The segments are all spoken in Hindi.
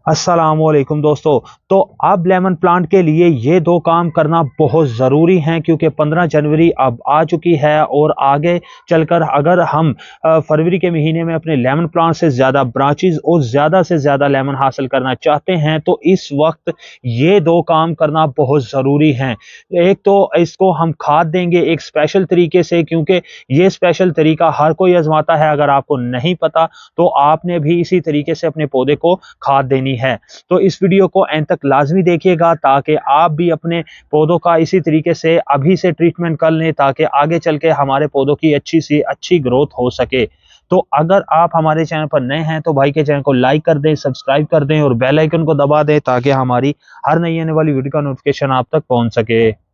अस्सलामुअलैकुम दोस्तों। तो अब लेमन प्लांट के लिए ये दो काम करना बहुत ज़रूरी है क्योंकि 15 जनवरी अब आ चुकी है और आगे चलकर अगर हम फरवरी के महीने में अपने लेमन प्लांट से ज़्यादा ब्रांचेस और ज़्यादा से ज़्यादा लेमन हासिल करना चाहते हैं तो इस वक्त ये दो काम करना बहुत ज़रूरी है। एक तो इसको हम खाद देंगे एक स्पेशल तरीके से, क्योंकि ये स्पेशल तरीका हर कोई आजमाता है। अगर आपको नहीं पता तो आपने भी इसी तरीके से अपने पौधे को खाद देनी है। तो इस वीडियो को एंड तक लाजमी देखिएगा ताकि आप भी अपने पौधों का इसी तरीके से अभी से ट्रीटमेंट कर लें ताकि आगे चल के हमारे पौधों की अच्छी सी अच्छी ग्रोथ हो सके। तो अगर आप हमारे चैनल पर नए हैं तो भाई के चैनल को लाइक कर दें, सब्सक्राइब कर दें और बेल आइकन को दबा दें ताकि हमारी हर नई आने वाली वीडियो का नोटिफिकेशन आप तक पहुंच सके।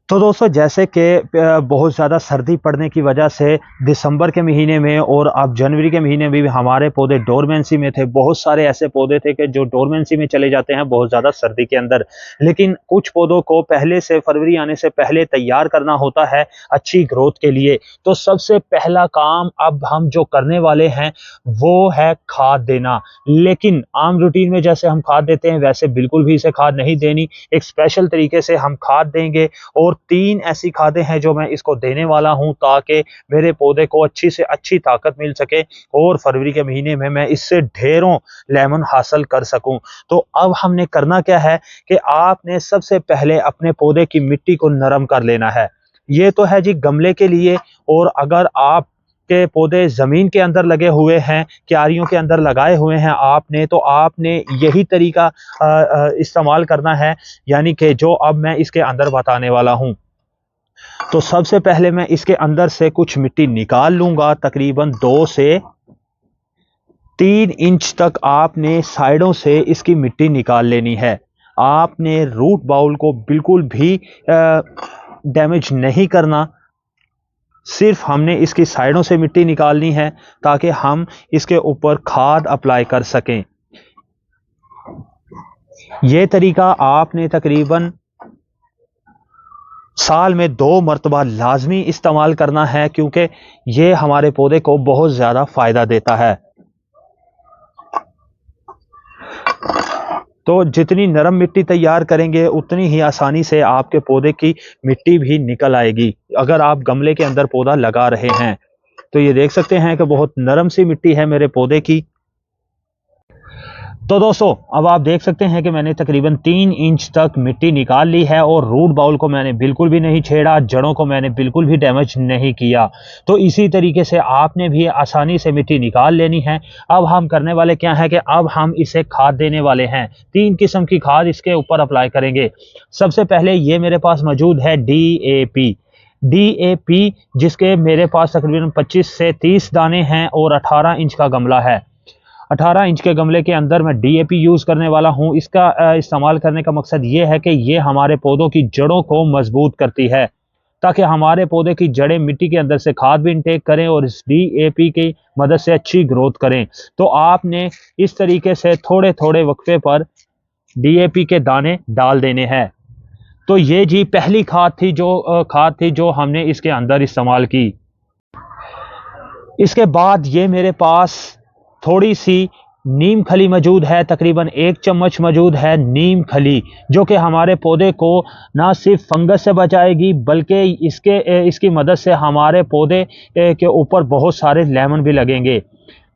तो दोस्तों, जैसे कि बहुत ज़्यादा सर्दी पड़ने की वजह से दिसंबर के महीने में और अब जनवरी के महीने में भी हमारे पौधे डोरमेंसी में थे। बहुत सारे ऐसे पौधे थे कि जो डोरमेंसी में चले जाते हैं बहुत ज़्यादा सर्दी के अंदर, लेकिन कुछ पौधों को पहले से फरवरी आने से पहले तैयार करना होता है अच्छी ग्रोथ के लिए। तो सबसे पहला काम अब हम जो करने वाले हैं वो है खाद देना। लेकिन आम रूटीन में जैसे हम खाद देते हैं वैसे बिल्कुल भी इसे खाद नहीं देनी। एक स्पेशल तरीके से हम खाद देंगे और 3 ऐसी खादें हैं जो मैं इसको देने वाला हूं ताकि मेरे पौधे को अच्छी से अच्छी ताकत मिल सके और फरवरी के महीने में मैं इससे ढेरों लेमन हासिल कर सकूं। तो अब हमने करना क्या है कि आपने सबसे पहले अपने पौधे की मिट्टी को नरम कर लेना है। ये तो है जी गमले के लिए, और अगर आप के पौधे जमीन के अंदर लगे हुए हैं, क्यारियों के अंदर लगाए हुए हैं आपने, तो आपने यही तरीका इस्तेमाल करना है, यानी कि जो अब मैं इसके अंदर बताने वाला हूं। तो सबसे पहले मैं इसके अंदर से कुछ मिट्टी निकाल लूंगा। तकरीबन 2 से 3 इंच तक आपने साइडों से इसकी मिट्टी निकाल लेनी है। आपने रूट बाउल को बिल्कुल भी डैमेज नहीं करना, सिर्फ हमने इसकी साइडों से मिट्टी निकालनी है ताकि हम इसके ऊपर खाद अप्लाई कर सकें। यह तरीका आपने तकरीबन साल में 2 मरतबा लाजमी इस्तेमाल करना है क्योंकि यह हमारे पौधे को बहुत ज़्यादा फ़ायदा देता है। तो जितनी नरम मिट्टी तैयार करेंगे उतनी ही आसानी से आपके पौधे की मिट्टी भी निकल आएगी। अगर आप गमले के अंदर पौधा लगा रहे हैं तो ये देख सकते हैं कि बहुत नरम सी मिट्टी है मेरे पौधे की। तो दोस्तों, अब आप देख सकते हैं कि मैंने तकरीबन 3 इंच तक मिट्टी निकाल ली है और रूट बाउल को मैंने बिल्कुल भी नहीं छेड़ा, जड़ों को मैंने बिल्कुल भी डैमेज नहीं किया। तो इसी तरीके से आपने भी आसानी से मिट्टी निकाल लेनी है। अब हम करने वाले क्या है कि अब हम इसे खाद देने वाले हैं। 3 किस्म की खाद इसके ऊपर अप्लाई करेंगे। सबसे पहले ये मेरे पास मौजूद है डीएपी, जिसके मेरे पास तकरीबन 25 से 30 दाने हैं और 18 इंच का गमला है। 18 इंच के गमले के अंदर मैं डीएपी यूज़ करने वाला हूं। इसका इस्तेमाल करने का मकसद ये है कि ये हमारे पौधों की जड़ों को मजबूत करती है ताकि हमारे पौधे की जड़ें मिट्टी के अंदर से खाद भी इंटेक करें और इस डीएपी की मदद से अच्छी ग्रोथ करें। तो आपने इस तरीके से थोड़े थोड़े वक्फे पर डीएपी के दाने डाल देने हैं। तो ये जी पहली खाद थी जो हमने इसके अंदर इस्तेमाल की। इसके बाद ये मेरे पास थोड़ी सी नीम खली मौजूद है, तकरीबन 1 चम्मच मौजूद है नीम खली, जो कि हमारे पौधे को ना सिर्फ फंगस से बचाएगी बल्कि इसकी मदद से हमारे पौधे के ऊपर बहुत सारे लेमन भी लगेंगे।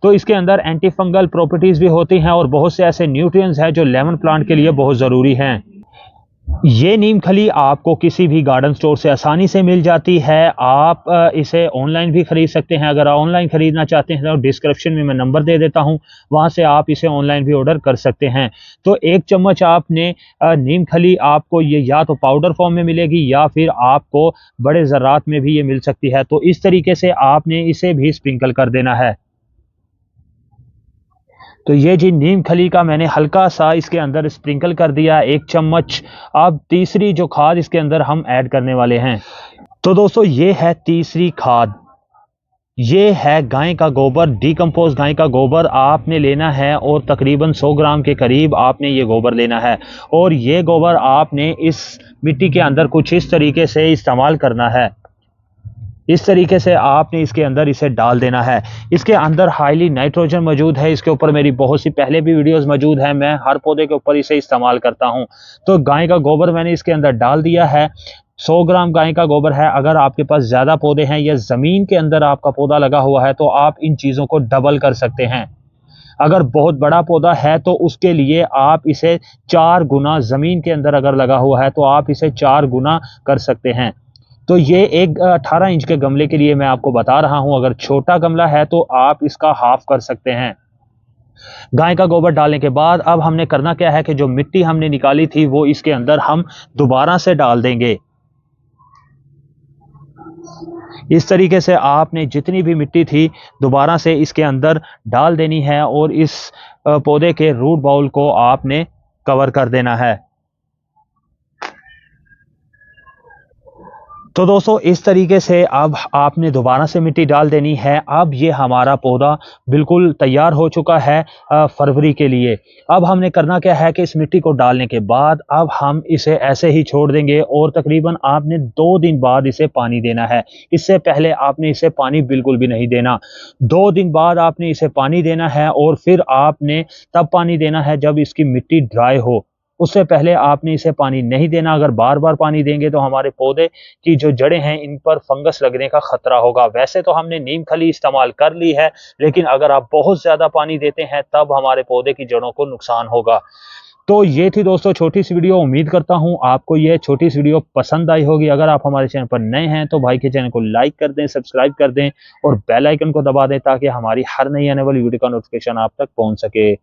तो इसके अंदर एंटी फंगल प्रॉपर्टीज़ भी होती हैं और बहुत से ऐसे न्यूट्रिएंट्स हैं जो लेमन प्लांट के लिए बहुत ज़रूरी हैं। ये नीम खली आपको किसी भी गार्डन स्टोर से आसानी से मिल जाती है। आप इसे ऑनलाइन भी ख़रीद सकते हैं। अगर ऑनलाइन ख़रीदना चाहते हैं तो डिस्क्रिप्शन में मैं नंबर दे देता हूं, वहां से आप इसे ऑनलाइन भी ऑर्डर कर सकते हैं। तो 1 चम्मच आपने नीम खली आपको ये या तो पाउडर फॉर्म में मिलेगी या फिर आपको बड़े ज़रात में भी ये मिल सकती है। तो इस तरीके से आपने इसे भी स्प्रिंकल कर देना है। तो ये जी नीम खली का मैंने हल्का सा इसके अंदर स्प्रिंकल कर दिया 1 चम्मच। अब तीसरी जो खाद इसके अंदर हम ऐड करने वाले हैं। तो दोस्तों, ये है तीसरी खाद, ये है गाय का गोबर, डिकम्पोज गाय का गोबर आपने लेना है और तकरीबन 100 ग्राम के करीब आपने ये गोबर लेना है। और ये गोबर आपने इस मिट्टी के अंदर कुछ इस तरीके से इस्तेमाल करना है। इस तरीके से आपने इसके अंदर इसे डाल देना है। इसके अंदर हाईली नाइट्रोजन मौजूद है। इसके ऊपर मेरी बहुत सी पहले भी वीडियोस मौजूद हैं, मैं हर पौधे के ऊपर इसे इस्तेमाल करता हूं। तो गाय का गोबर मैंने इसके अंदर डाल दिया है। 100 ग्राम गाय का गोबर है। अगर आपके पास ज़्यादा पौधे हैं या ज़मीन के अंदर आपका पौधा लगा हुआ है तो आप इन चीज़ों को डबल कर सकते हैं। अगर बहुत बड़ा पौधा है तो उसके लिए आप इसे 4 गुना, ज़मीन के अंदर अगर लगा हुआ है तो आप इसे 4 गुना कर सकते हैं। तो ये एक 18 इंच के गमले के लिए मैं आपको बता रहा हूं। अगर छोटा गमला है तो आप इसका हाफ कर सकते हैं। गाय का गोबर डालने के बाद अब हमने करना क्या है कि जो मिट्टी हमने निकाली थी वो इसके अंदर हम दोबारा से डाल देंगे। इस तरीके से आपने जितनी भी मिट्टी थी दोबारा से इसके अंदर डाल देनी है और इस पौधे के रूट बाउल को आपने कवर कर देना है। तो दोस्तों इस तरीके से अब आपने दोबारा से मिट्टी डाल देनी है। अब ये हमारा पौधा बिल्कुल तैयार हो चुका है फरवरी के लिए। अब हमने करना क्या है कि इस मिट्टी को डालने के बाद अब हम इसे ऐसे ही छोड़ देंगे और तकरीबन आपने 2 दिन बाद इसे पानी देना है। इससे पहले आपने इसे पानी बिल्कुल भी नहीं देना। 2 दिन बाद आपने इसे पानी देना है और फिर आपने तब पानी देना है जब इसकी मिट्टी ड्राई हो। उससे पहले आपने इसे पानी नहीं देना। अगर बार-बार पानी देंगे तो हमारे पौधे की जो जड़ें हैं इन पर फंगस लगने का खतरा होगा। वैसे तो हमने नीम खली इस्तेमाल कर ली है, लेकिन अगर आप बहुत ज़्यादा पानी देते हैं तब हमारे पौधे की जड़ों को नुकसान होगा। तो ये थी दोस्तों छोटी सी वीडियो। उम्मीद करता हूँ आपको ये छोटी सी वीडियो पसंद आई होगी। अगर आप हमारे चैनल पर नए हैं तो भाई के चैनल को लाइक कर दें, सब्सक्राइब कर दें और बेल आइकन को दबा दें ताकि हमारी हर नई आने वाली वीडियो का नोटिफिकेशन आप तक पहुँच सके।